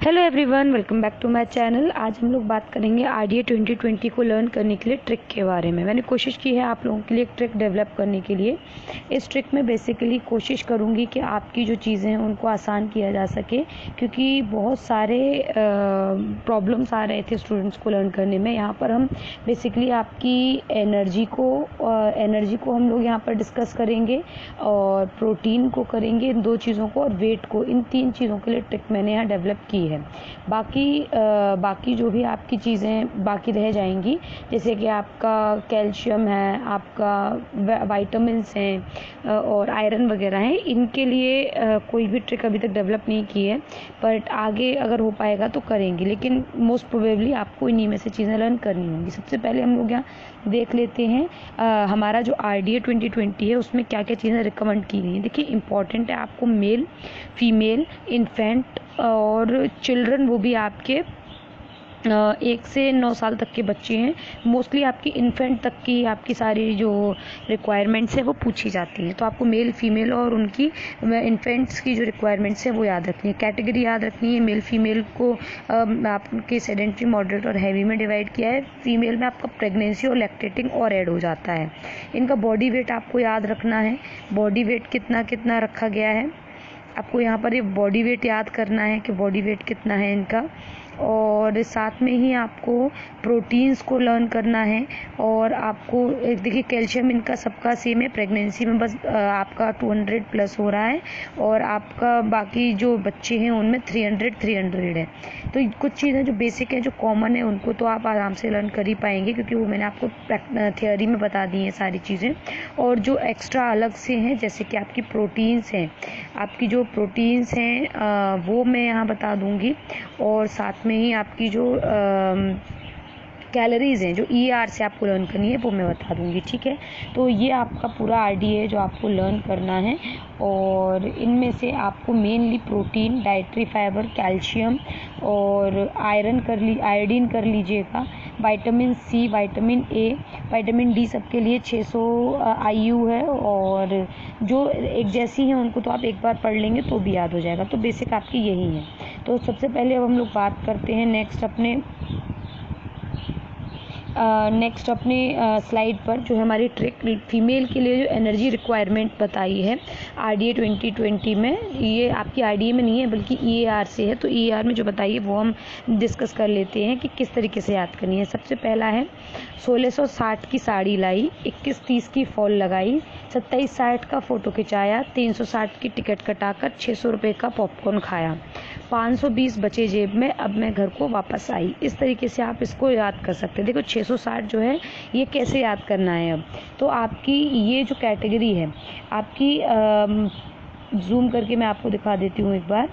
Hello everyone, welcome back to my channel. आज हम लोग बात करेंगे RDA 2020 को लर्न करने के लिए ट्रिक के बारे में। मैंने कोशिश की है आप लोगों के लिए एक ट्रिक डेवलप करने के लिए। इस ट्रिक में बेसिकली कोशिश करूंगी कि आपकी जो चीज़ें हैं उनको आसान किया जा सके, क्योंकि बहुत सारे प्रॉब्लम्स आ रहे थे स्टूडेंट्स को लर्न करने में। यहाँ पर हम बेसिकली आपकी एनर्जी को हम लोग यहाँ पर डिस्कस करेंगे, और प्रोटीन को करेंगे, इन दो चीज़ों को, और वेट को। इन तीन चीज़ों के लिए ट्रिक मैंने यहाँ डेवलप की है। बाकी जो भी आपकी चीज़ें बाकी रह जाएंगी, जैसे कि आपका कैल्शियम है, आपका वाइटामिन्स हैं और आयरन वगैरह हैं, इनके लिए कोई भी ट्रिक अभी तक डेवलप नहीं की है, बट आगे अगर हो पाएगा तो करेंगे। लेकिन मोस्ट प्रोबेबली आपको इन्हीं में से चीज़ें लर्न करनी होंगी। सबसे पहले हम लोग यहाँ देख लेते हैं हमारा जो RDA 2020 है उसमें क्या क्या चीज़ें रिकमेंड की गई हैं। देखिए, इंपॉर्टेंट है आपको मेल, फीमेल, इन्फेंट और चिल्ड्रन, वो भी आपके 1 से 9 साल तक के बच्चे हैं। मोस्टली आपकी इन्फेंट तक की आपकी सारी जो रिक्वायरमेंट्स है वो पूछी जाती हैं। तो आपको मेल, फीमेल और उनकी इन्फेंट्स की जो रिक्वायरमेंट्स है वो याद रखनी है, कैटेगरी याद रखनी है। मेल फीमेल को आपके सेडेंट्री, मॉडरेट और हैवी में डिवाइड किया है। फीमेल में आपका प्रेगनेंसी और लैक्टेटिंग और ऐड हो जाता है। इनका बॉडी वेट आपको याद रखना है, बॉडी वेट कितना कितना रखा गया है। आपको यहाँ पर ये बॉडी वेट याद करना है कि बॉडी वेट कितना है इनका, और साथ में ही आपको प्रोटीन्स को लर्न करना है। और आपको देखिए, कैल्शियम इनका सबका सेम है। प्रेगनेंसी में बस आपका 200 प्लस हो रहा है, और आपका बाकी जो बच्चे हैं उनमें 300 है। तो कुछ चीज़ें जो बेसिक हैं, जो कॉमन है, उनको तो आप आराम से लर्न कर ही पाएंगे, क्योंकि वो मैंने आपको थियोरी में बता दी हैं सारी चीज़ें। और जो एक्स्ट्रा अलग से हैं, जैसे कि आपकी प्रोटीन्स हैं, आपकी जो प्रोटीन्स हैं वो मैं यहाँ बता दूँगी। और साथ में ही आपकी जो कैलोरीज हैं, जो ER से आपको लर्न करनी है, वो मैं बता दूंगी। ठीक है, तो ये आपका पूरा RDA है जो आपको लर्न करना है। और इनमें से आपको mainly protein, dietary fibre, calcium और आयोडीन कर लीजिएगा, vitamin C, vitamin A, vitamin D सबके लिए 600 IU है। और जो एक जैसी हैं उनको तो आप एक बार पढ़ लेंगे तो भी याद हो जाएगा। तो बेसिक आपकी यही है। तो सबसे पहले अब हम लोग बात करते हैं नेक्स्ट अपने स्लाइड पर, जो है हमारी ट्रिक फीमेल के लिए जो एनर्जी रिक्वायरमेंट बताई है RDA 2020 में। ये आपकी RDA में नहीं है बल्कि EAR से है। तो EAR में जो बताई है वो हम डिस्कस कर लेते हैं कि किस तरीके से याद करनी है। सबसे पहला है 1660 की साड़ी लाई, 2130 की फॉल लगाई, 2760 का फ़ोटो खिंचाया, 360 की टिकट कटाकर 600 रुपये का पॉपकॉर्न खाया, 520 बचे जेब में, अब मैं घर को वापस आई। इस तरीके से आप इसको याद कर सकते हैं। देखो, 660 जो है ये कैसे याद करना है। अब तो आपकी ये जो कैटेगरी है आपकी, जूम करके मैं आपको दिखा देती हूँ एक बार।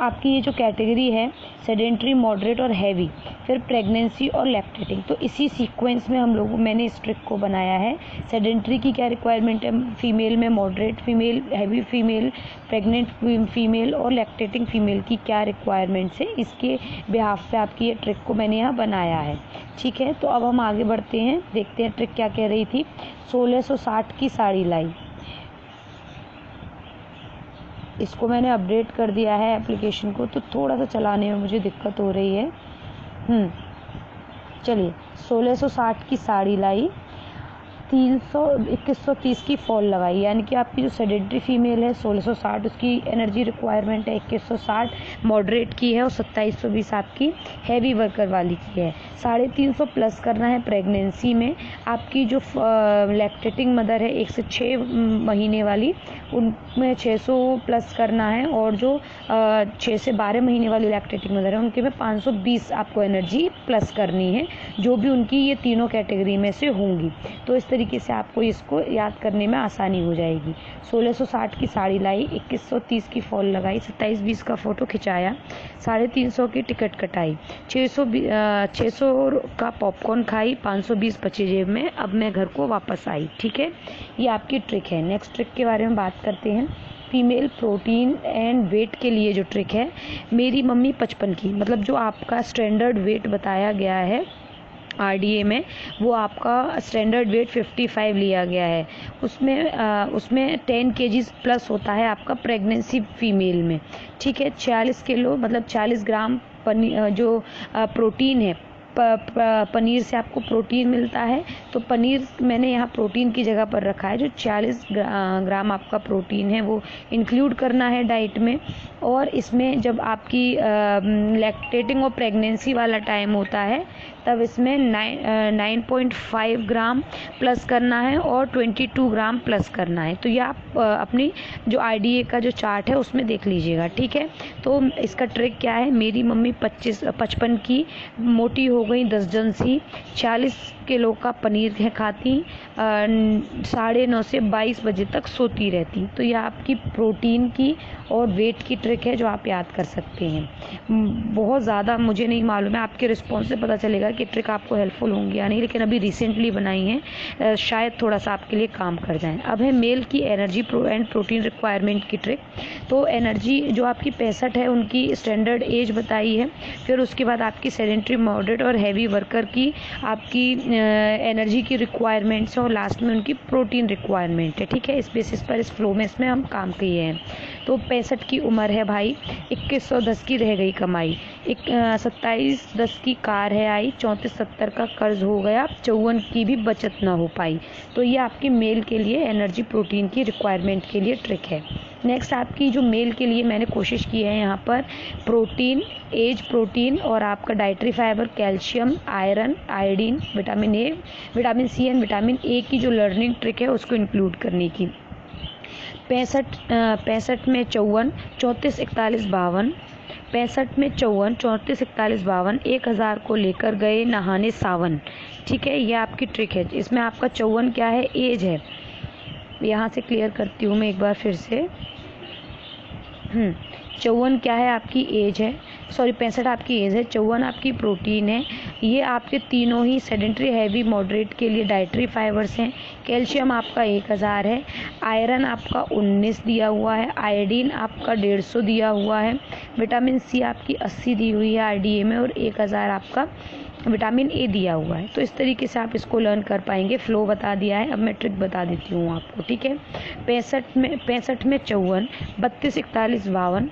आपकी ये जो कैटेगरी है, सेडेंट्री, मॉडरेट और हैवी, फिर प्रेगनेंसी और लैक्टेटिंग, तो इसी सीक्वेंस में मैंने इस ट्रिक को बनाया है। सेडेंट्री की क्या रिक्वायरमेंट है फीमेल में, moderate female, heavy female, pregnant female और लैक्टेटिंग फीमेल की क्या रिक्वायरमेंट्स है, इसके बिहाफ पे आपकी ये ट्रिक को मैंने यहाँ बनाया है। ठीक है, तो अब हम आगे बढ़ते हैं, देखते हैं ट्रिक क्या कह रही थी। 1660 की साड़ी लाई, इसको मैंने अपडेट कर दिया है एप्लीकेशन को, तो थोड़ा सा चलाने में मुझे दिक्कत हो रही है। चलिए, 1660 की साड़ी लाई, 2130 की फॉल लगाई, यानी कि आपकी जो सेडेंट्री फीमेल है 1660, उसकी एनर्जी रिक्वायरमेंट है 2160, मॉडरेट की है, और 2720 आपकी हैवी वर्कर वाली की है। 350 प्लस करना है प्रेगनेंसी में। आपकी जो लैक्टेटिंग मदर है 1 से 6 महीने वाली, उनमें 600 प्लस करना है। और जो 6 से 12 महीने वाली लैक्टेटिंग मदर है उनके में 520 आपको एनर्जी प्लस करनी है, जो भी उनकी ये तीनों कैटेगरी में से होंगी। तो इस तरीके से आपको इसको याद करने में आसानी हो जाएगी। 1660 की साड़ी लाई, 2130 की फॉल लगाई, 2720 का फ़ोटो खिंचाया, 350 की टिकट कटाई, 600 का पॉपकॉर्न खाई, 520 बचे जेब में, अब मैं घर को वापस आई। ठीक है, ये आपकी ट्रिक है। नेक्स्ट ट्रिक के बारे में बात करते हैं। फीमेल प्रोटीन एंड वेट के लिए जो ट्रिक है, मेरी मम्मी 55 की, मतलब जो आपका स्टैंडर्ड वेट बताया गया है RDA में, वो आपका स्टैंडर्ड वेट 55 लिया गया है। उसमें 10 kg प्लस होता है आपका प्रेगनेंसी फीमेल में, ठीक है। 40 किलो मतलब 40 ग्राम जो प्रोटीन है, पनीर से आपको प्रोटीन मिलता है। तो पनीर मैंने यहाँ प्रोटीन की जगह पर रखा है, जो 40 ग्राम आपका प्रोटीन है वो इंक्लूड करना है डाइट में। और इसमें जब आपकी लैक्टेटिंग और प्रेगनेंसी वाला टाइम होता है तब इसमें 9.5 ग्राम प्लस करना है और 22 ग्राम प्लस करना है। तो ये आप अपनी जो RDA का जो चार्ट है उसमें देख लीजिएगा, ठीक है। तो इसका ट्रिक क्या है, मेरी मम्मी 55 की मोटी हो गई 10 जन सी, 40 किलो का पनीर है खाती, 9:30 से 22 बजे तक सोती रहती। तो यह आपकी प्रोटीन की और वेट की ट्रिक है जो आप याद कर सकते हैं। बहुत ज़्यादा मुझे नहीं मालूम है, आपके रिस्पॉन्स से पता चलेगा कि ट्रिक आपको हेल्पफुल होंगी या नहीं, लेकिन अभी रिसेंटली बनाई है, शायद थोड़ा सा आपके लिए काम कर जाए। अब है मेल की एनर्जी एंड प्रोटीन रिक्वायरमेंट की ट्रिक। तो एनर्जी जो आपकी 65 है उनकी स्टैंडर्ड एज बताई है, फिर उसके बाद आपकी सेडेंट्री, मॉडरेट और हैवी वर्कर की आपकी एनर्जी की रिक्वायरमेंट्स है, और लास्ट में उनकी प्रोटीन रिक्वायरमेंट है, ठीक है। इस बेसिस पर इस फ्लो में इसमें हम काम किए हैं। तो 65 की उम्र है भाई, 2110 की रह गई कमाई, 2710 की कार है आई, 3470 का कर्ज हो गया, 54 की भी बचत ना हो पाई। तो ये आपकी मेल के लिए एनर्जी प्रोटीन की रिक्वायरमेंट के लिए ट्रिक है। नेक्स्ट आपकी जो मेल के लिए मैंने कोशिश की है यहाँ पर प्रोटीन, एज प्रोटीन और आपका dietary fibre, calcium, iron, iodine, vitamin A, vitamin C and vitamin A की जो लर्निंग ट्रिक है उसको इंक्लूड करने की। 65 में 54, 34, 41, 52, 65 में 54, 34, 41, 52, 1000 को लेकर गए नहाने सावन, ठीक है। ये आपकी ट्रिक है। इसमें आपका 54 क्या है, एज है। यहाँ से क्लियर करती हूँ मैं एक बार फिर से। 54 क्या है, आपकी एज है, सॉरी 65 आपकी एज है, 54 आपकी प्रोटीन है। ये आपके तीनों ही सेडेंट्री, हैवी, मॉडरेट के लिए डाइटरी फाइबर्स हैं। कैल्शियम आपका 1000 है, आयरन आपका 19 दिया हुआ है, आयोडीन आपका 150 दिया हुआ है, विटामिन सी आपकी 80 दी हुई है RDA में, और 1000 आपका विटामिन ए दिया हुआ है। तो इस तरीके से आप इसको लर्न कर पाएंगे। फ्लो बता दिया है, अब मैं ट्रिक बता देती हूँ आपको, ठीक है। 65 में 54, 32, 41, 52,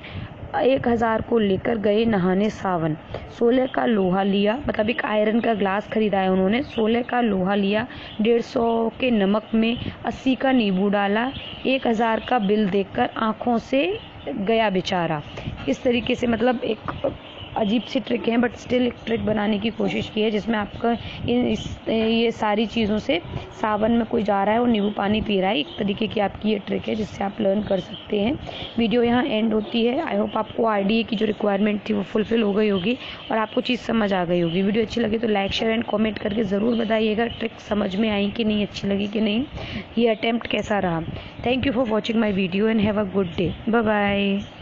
1000 को लेकर गए नहाने सावन, 16 का लोहा लिया, मतलब एक आयरन का ग्लास खरीदा है उन्होंने, 16 का लोहा लिया, 150 के नमक में 80 का नींबू डाला, 1000 का बिल देखकर आंखों से गया बेचारा। इस तरीके से, मतलब एक अजीब सी ट्रिक है, बट स्टिल एक ट्रिक बनाने की कोशिश की है जिसमें आपका ये सारी चीज़ों से, सावन में कोई जा रहा है और नींबू पानी पी रहा है, एक तरीके की आपकी ये ट्रिक है जिससे आप लर्न कर सकते हैं। वीडियो यहाँ एंड होती है। आई होप आपको RDA की जो रिक्वायरमेंट थी वो फुलफिल हो गई होगी और आपको चीज़ समझ आ गई होगी। वीडियो अच्छी लगी तो लाइक, शेयर एंड कॉमेंट करके ज़रूर बताइएगा ट्रिक समझ में आई कि नहीं, अच्छी लगी कि नहीं, ये अटैम्प्ट कैसा रहा। Thank you for watching my video and have a good day. Bye bye.